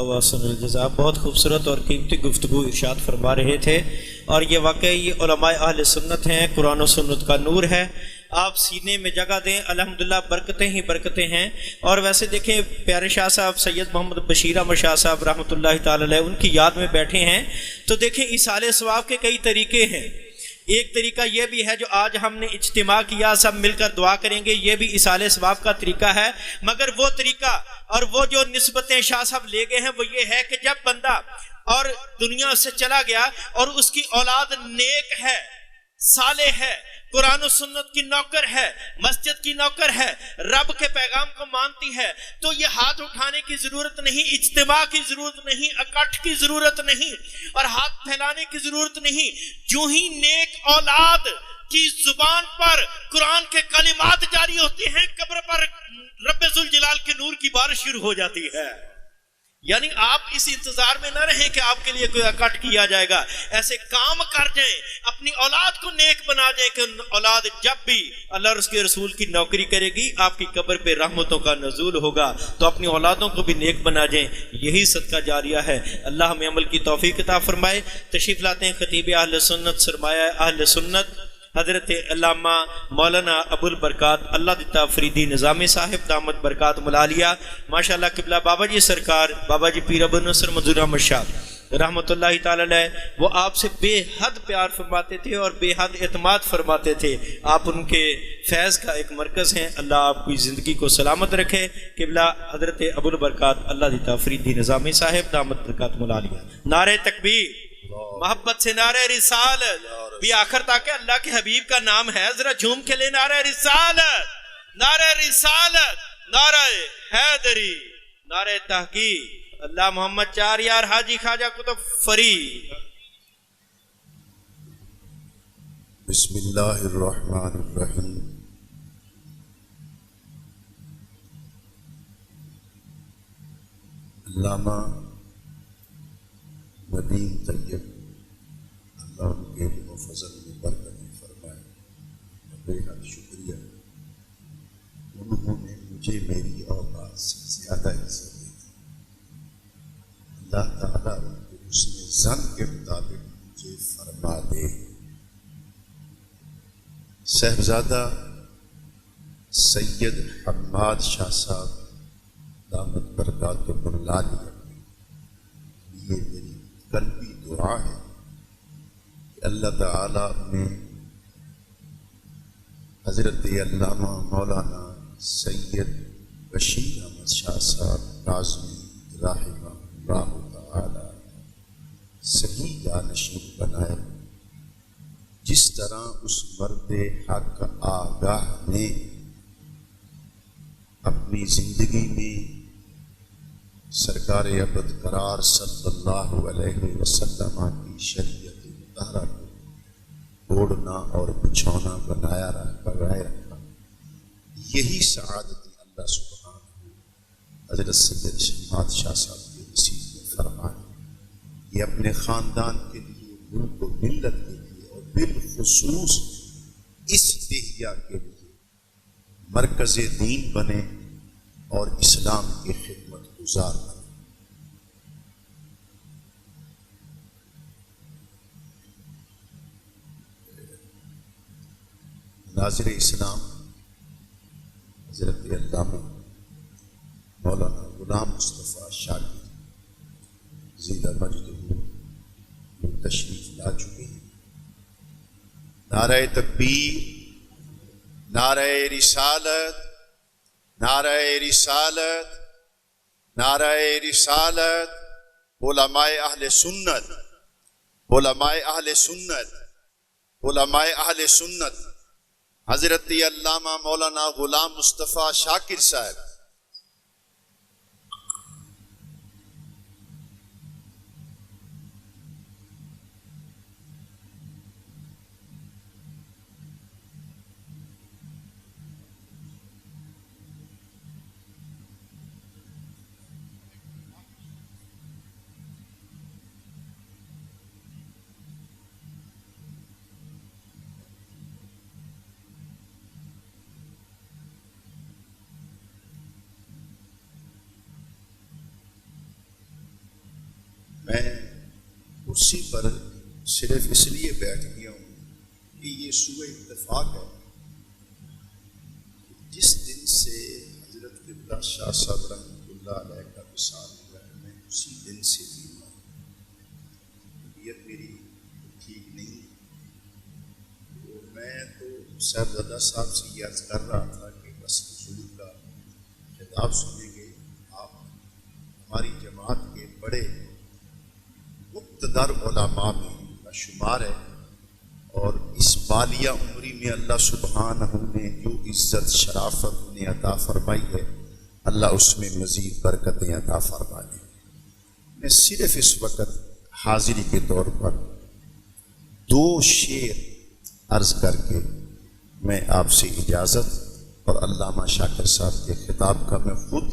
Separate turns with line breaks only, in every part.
و أحسن الجزاء۔ بہت خوبصورت اور قیمتی گفتگو ارشاد فرما رہے تھے، اور یہ واقعی علماء اہل سنت ہیں، قرآن و سنت کا نور ہے۔ آپ سینے میں جگہ دیں، الحمدللہ برکتیں ہی برکتیں ہیں۔ اور ویسے دیکھیں پیارے شاہ صاحب سید محمد بشیر احمد شاہ صاحب رحمۃ اللہ تعالی علیہ، ان کی یاد میں بیٹھے ہیں، تو دیکھیں ایصال ثواب کے کئی طریقے ہیں۔ ایک طریقہ یہ بھی ہے جو آج ہم نے اجتماع کیا، سب مل کر دعا کریں گے، یہ بھی ایصال ثواب کا طریقہ ہے، مگر وہ طریقہ اور وہ جو نسبتیں شاہ صاحب لے گئے ہیں وہ یہ ہے کہ جب بندہ اور دنیا سے چلا گیا اور اس کی اولاد نیک ہے، صالح ہے، قرآن و سنت کی نوکر ہے، مسجد کی نوکر ہے، رب کے پیغام کو مانتی ہے، تو یہ ہاتھ اٹھانے کی ضرورت نہیں، اجتماع کی ضرورت نہیں، اکٹھ کی ضرورت نہیں، اور ہاتھ پھیلانے کی ضرورت نہیں۔ جو ہی نیک اولاد کی زبان پر قرآن کے کلمات جاری ہوتے ہیں، قبر پر رب ذوالجلال کے نور کی بارش شروع ہو جاتی ہے۔ یعنی آپ اس انتظار میں نہ رہیں کہ آپ کے لیے کوئی اکٹھ کیا جائے گا، ایسے کام کر جائیں، اپنی اولاد کو نیک بنا جائیں کہ اولاد جب بھی اللہ اور اس کے رسول کی نوکری کرے گی، آپ کی قبر پہ رحمتوں کا نزول ہوگا، تو اپنی اولادوں کو بھی نیک بنا جائیں، یہی صدقہ جاریہ ہے۔ اللہ ہمیں عمل کی توفیق عطا فرمائے۔ تشریف لاتے ہیں خطیب اہل سنت، سرمایہ اہل سنت، حضرت علامہ مولانا ابو البرکات اللہ دتا فریدی نظامی صاحب دامت برکات ملالیہ، ماشاءاللہ قبلہ بابا جی سرکار بابا جی پیر ابو نصر منظور احمد شاہ رحمۃ اللہ تعالی علیہ، وہ آپ سے بے حد پیار فرماتے تھے اور بے حد اعتماد فرماتے تھے۔ آپ ان کے فیض کا ایک مرکز ہیں، اللہ آپ کی زندگی کو سلامت رکھے۔ قبلہ حضرت ابو البرکات اللہ دتا فریدی نظامی صاحب دامت برکات ملالیہ۔ نعرہ تکبیر، محبت سے نعرہ رسالت، بھی آخر تاکہ اللہ کے حبیب کا نام ہے، ذرا جھوم کے لے نعرہ رسالت، نعرہ رسالت، نعرہ حیدری، نعرہ تحقیق، اللہ محمد چار یار حاجی خواجہ قطب فرید۔
بسم اللہ الرحمن الرحیم۔ علامہ ندیم طیب اللہ ان کے علم و فضل میں برکت فرمائے، بے حد شکریہ، انہوں نے مجھے میری اوقات سے زیادہ عزت دی۔ اللہ تعالیٰ ان کے حسن ظن کے مطابق مجھے فرما دے۔ صاحبزادہ سید حماد شاہ صاحب دامت برکات ملالیہ، یہ میری قلبی دعا ہے کہ اللہ تعالیٰ نے حضرت علامہ مولانا سید بشیر احمد شاہ صاحب کاظمی رحمہ اللہ تعالیٰ صحیح جانشین بنائے۔ جس طرح اس مرد حق آگاہ نے اپنی زندگی میں سرکار ابد قرار صلی اللہ علیہ وسلم کی شریعت مطہرہ کو اوڑھنا اور بچھونا بنایا رکھا، یہی سعادت اللہ سبحانہ حضرت سید حماد شاہ صاحب کے نصیب میں فرمائے۔ یہ اپنے خاندان کے لیے، ملک و ملت کے لیے، اور بالخصوص اس دہیا کے لیے مرکز دین بنے اور اسلام کی خدمت گزار بنے۔ ناظر اسلام حضرت علامہ مولانا غلام مصطفیٰ شاکر زیدہ مجدہ تشریف لا چکے ہیں۔ نعرہ تکبیر، نعرہ رسالت، نعرہ رسالت، نعرہ رسالت، علماء اہل سنت، علماء اہل سنت، علماء اہل سنت، حضرت علامہ مولانا غلام مصطفیٰ شاکر صاحب۔ میں کرسی پر صرف اس لیے بیٹھ گیا ہوں کہ یہ سوء اتفاق ہے، جس دن سے حضرت قبلہ شاہ صاحب رحمۃ اللہ علیہ کا وصال ہوا ہے، میں اسی دن سے بیمار ہوں، طبیعت میری ٹھیک نہیں۔ تو میں تو صاحبزادہ صاحب سے یہ عرض کر رہا تھا کہ بس حضور کا خطاب سنیں گے، آپ ہماری جماعت کے بڑے مقتدر علماء میں شمار ہے، اور اس بالیہ عمری میں اللہ سبحانہ نے جو عزت شرافت انہیں عطا فرمائی ہے، اللہ اس میں مزید برکتیں عطا فرما دے۔ میں صرف اس وقت حاضری کے طور پر 2 شعر عرض کر کے میں آپ سے اجازت اور علامہ شاکر صاحب کے خطاب کا میں خود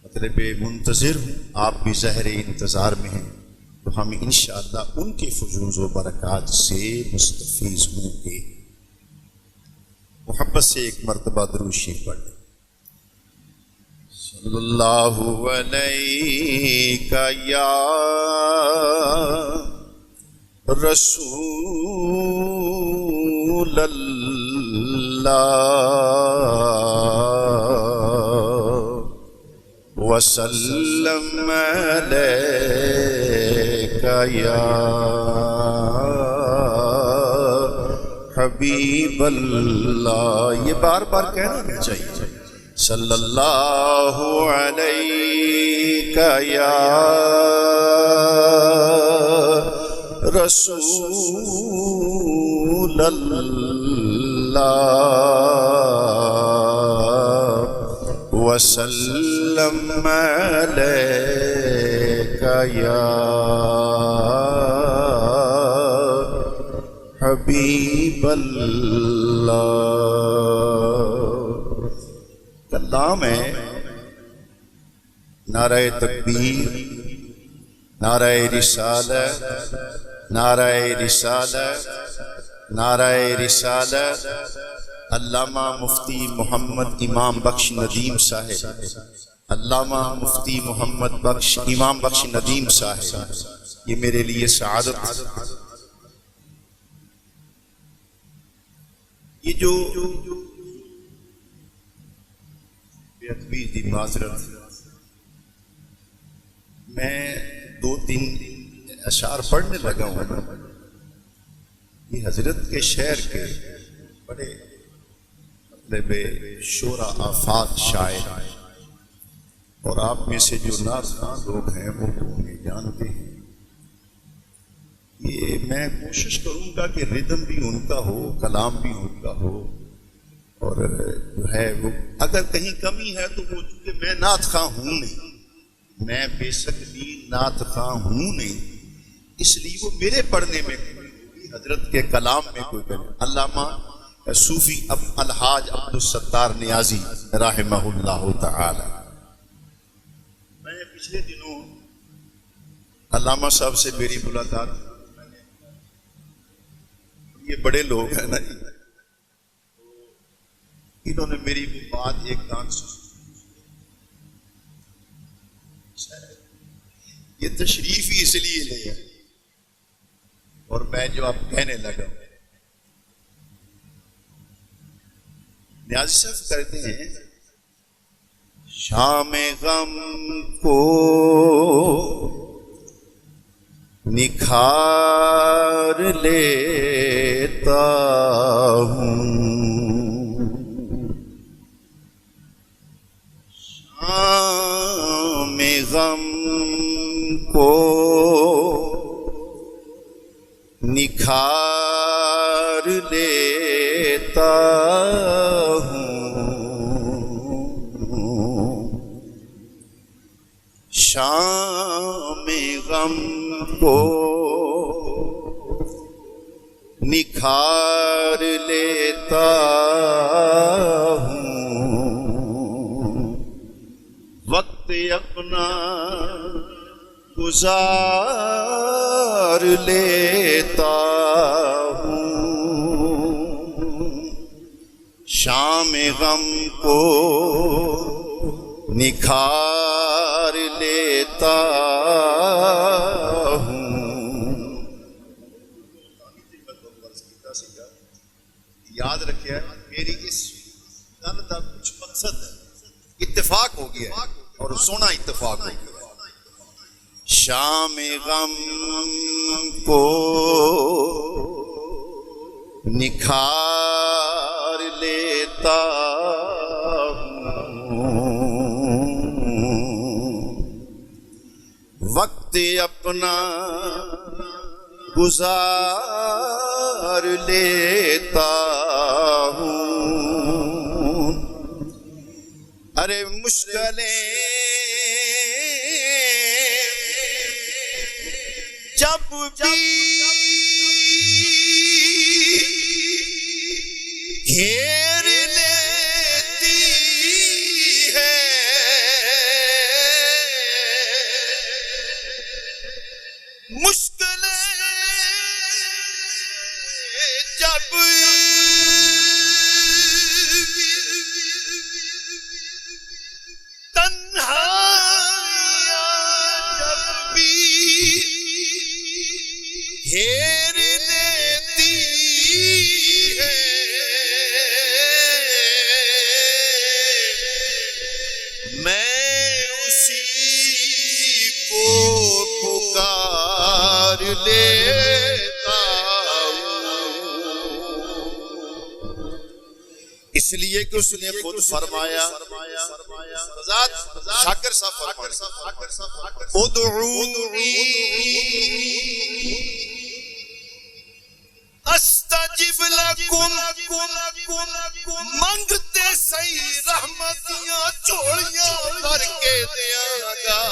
مطلب منتظر ہوں، آپ بھی ظاہر انتظار میں ہیں، تو ہم انشاءاللہ ان کے فضول و برکات سے مستفیض ہوں گے۔ محبت سے ایک مرتبہ درود شریف پڑھ لیں۔ صلی اللہ علیہ یا رسول اللہ وسلم علیک یا حبیب اللہ، یہ بار بار کہنا چاہیے۔ صلی اللہ علیک یا رسول اللہ وسلم علیک یا حبیب اللہ۔ کلام ہے، نعرہ تکبیر، نعرہ رسالت، نعرہ رسالت، نعرہ رسالت۔ علامہ مفتی محمد امام بخش ندیم صاحب، علامہ مفتی محمد بخش امام بخش ندیم صاحب، یہ میرے لیے سعادت۔ یہ جو بے ادبی دی معذرت، میں 2-3 اشعار پڑھنے لگا ہوں۔ یہ حضرت کے شعر کے بڑے مطلب شعرا آفات شاعر، اور آپ میں سے جو ناز خواں لوگ ہیں وہ انہیں جانتے ہیں۔ یہ میں کوشش کروں گا کہ ردم بھی ان کا ہو، کلام بھی ان کا ہو، اور جو ہے وہ اگر کہیں کمی ہے تو وہ چونکہ میں نعت خواں ہوں نہیں، میں بے شک بھی نعت خواں ہوں نہیں، اس لیے وہ میرے پڑھنے میں کوئی حضرت کے کلام میں کوئی کمی۔ علامہ صوفی الحاج عبدالستار نیازی رحمہ اللہ تعالی، میں پچھلے دنوں علامہ صاحب سے میری ملاقات، یہ بڑے لوگ ہیں نا، انہوں نے میری وہ بات ایک کان سنی، یہ تشریف ہی اس لیے لے آئے، اور میں جو آپ کہنے لگا، نیازی صاحب کہتے ہیں شام غم کو نکھار لیتا ہوں، شام غم کو نکھار لیتا ہوں، شام غم کو نکھار لیتا ہوں، وقت اپنا گزار لیتا ہوں، شام غم کو نکھار لیتا میری اس گل کا کچھ مقصد ہے، اتفاق ہو گیا ہے اور سونا اتفاق ہو گیا ہے۔ شام غم کو نکھار لیتا وقت اپنا گزار لیتا ہوں، ارے مشکلیں جب بھی گھیر لیتی ہے، مشکلیں جب تنہائیاں جب بھی گھیر لیتی ہے، میں اسی کو پکار لیتا ہوں، اس لیے کہ اس نے خود فرمایا، شاکر صاحب فرمایا ادعونی استجب لکم، منگتے صحیح رحمتیاں چوڑیاں کر کے دیاں گا،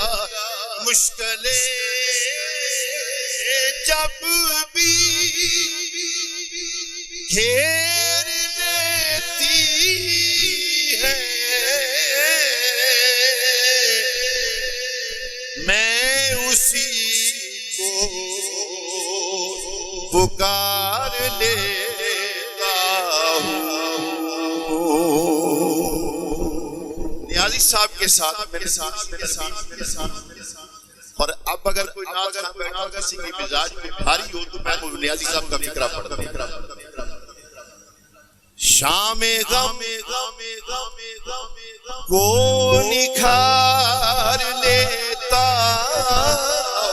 مشکلیں جب بھی گھیر لیتی ہے، میں اسی کو پکار لیتا ہوں۔ نیازی صاحب کے ساتھ اور اب اگر کوئی ناز خان بیٹھا کسی کی مزاج میں بھاری ہو تو میں نیازی صاحب کا فکرہ پڑھتا ہوں۔ شام غم کو نکھار لیتا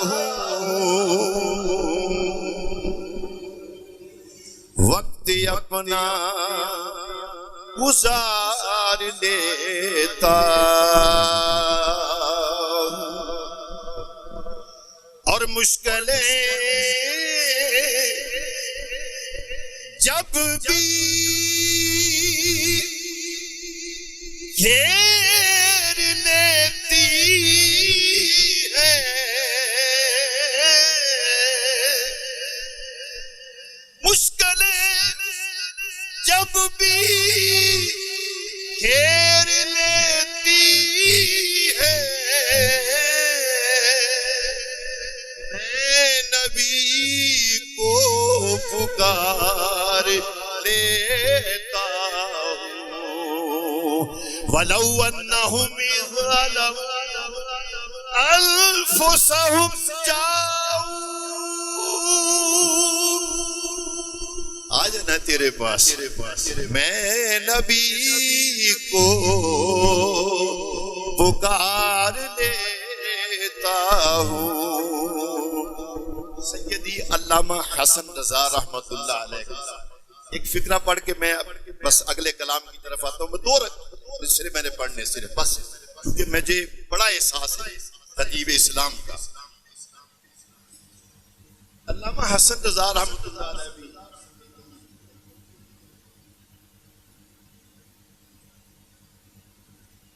ہوں، وقت اپنا گزار لیتا اور مشکلیں جب بھی گھیر لیتی ہے، مشکلیں جب بھی گھیر لیتی ہے، میں نبی کو پکار لیتا ہوں، وَلَوْ أَنَّهُمْ إِذْ ظَلَمُوا أَنفُسَهُمْ جَاءُوا، آج نہ تیرے پاس میں نبی کو پکار لیتا ہوں۔ سیدی علامہ حسن رضا رحمت اللہ علیہ ایک فکرہ پڑھ کے میں بس اگلے کلام کی طرف آتا ہوں۔ میں دو صرف میں نے پڑھنے صرف بس، کیونکہ مجھے بڑا احساس ہے خطیب اسلام کا۔ علامہ حسن رضا رحمت اللہ علیہ بھی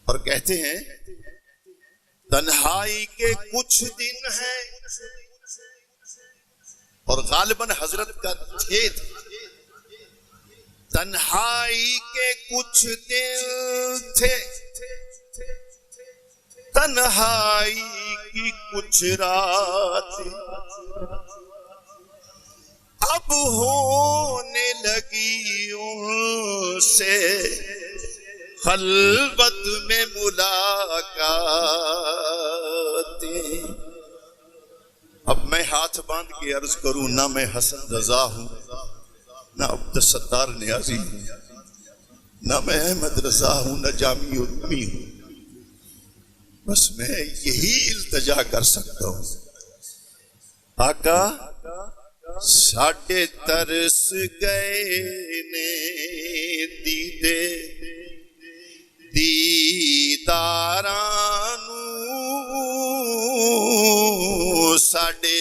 اور کہتے ہیں تنہائی کے کچھ دن ہیں، اور غالباً حضرت کا تھے، تنہائی کے کچھ دن تھے، تنہائی کی کچھ رات اب ہونے لگی ان سے خلوت میں ملاقاتیں۔ اب میں ہاتھ باندھ کے عرض کروں، نہ میں حسن رضا ہوں نہ عبدالستار نیازی ہوں، نہ میں احمد رضا ہوں نہ جامی علمی ہوں، بس میں یہی التجا کر سکتا ہوں، آقا ساڈے ترس گئے نے دیدے دیداراں ساڈے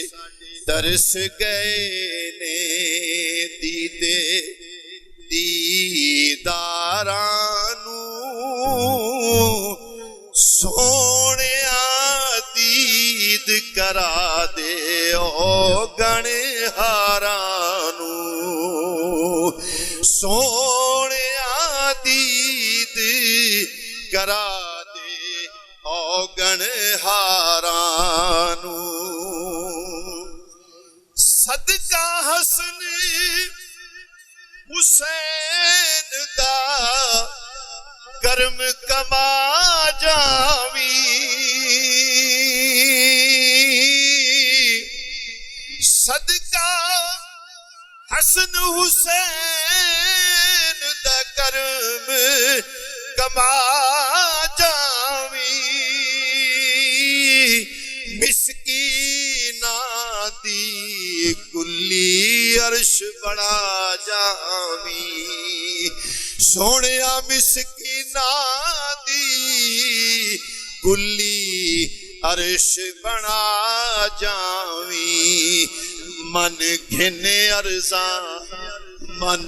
ترس گئے نے دیدے دیداراں سونیا دید کرا دے او گنہاراں سونیا دید کرا دے او گنہاراں صدقہ حسن حسین دا کرم کما جاوی صدقہ حسن حسین دا کرم کما جاوی مسکیناں دی کلی عرش بنا جاوی سونیا مسکیناں دی کلی عرش بنا جاوی من گھن ارزاں من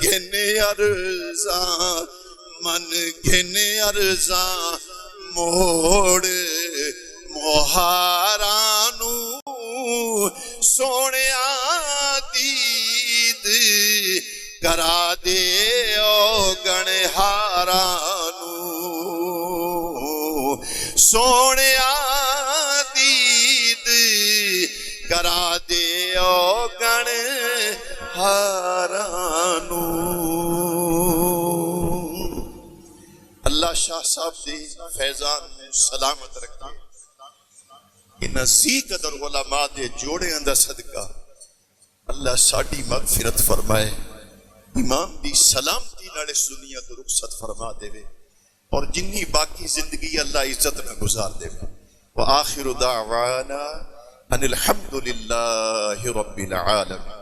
گھن ارزاں من گھن ارزاں موڑ مہارانو سونیا دید کرا دے او گنہارانو سونیا دید کرا دے او گنہارانو۔ اللہ شاہ صاحب دے فیضان میں سلامت رکھتے انہاں سی قدر علماء دے جوڑے اندر صدقہ اللہ ساڑی مغفرت فرمائے، امام دی سلامتی نالے دنیا تو رخصت فرما دے وے اور جنہی باقی زندگی اللہ عزت نہ گزار دے وے۔ وآخر دعوانا ان الحمدللہ رب العالمین۔